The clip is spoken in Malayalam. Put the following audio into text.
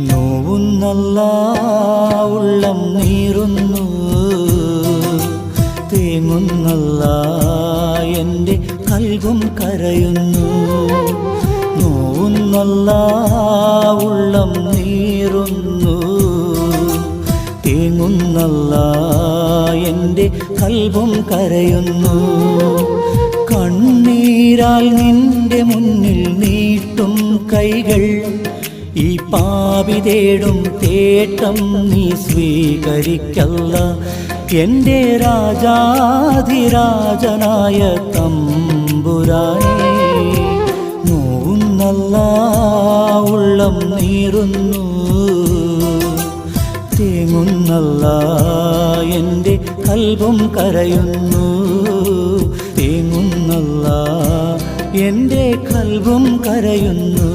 നോവുന്നല്ല ഉള്ളം നീറുന്നു, തേങ്ങുന്നല്ല എൻ്റെ കൽബും കരയുന്നു. നോവുന്നല്ല ഉള്ളം നീറുന്നു, തേങ്ങുന്നല്ല എൻ്റെ കൽബും കരയുന്നു. കണ്ണീരാൽ നിന്റെ മുന്നിൽ നീട്ടും കൈകൾ, ഈ പാപി തേടും തേട്ടം നീ സ്വീകരിക്കല്ല. എൻ്റെ രാജാധിരാജനായ തമ്പുരാനേ, നോവുന്നല്ല ഉള്ളം നീറുന്നു, തേങ്ങുന്നല്ല എൻ്റെ കൽബും കരയുന്നു. തേങ്ങുന്നല്ല എൻ്റെ കൽബും കരയുന്നു.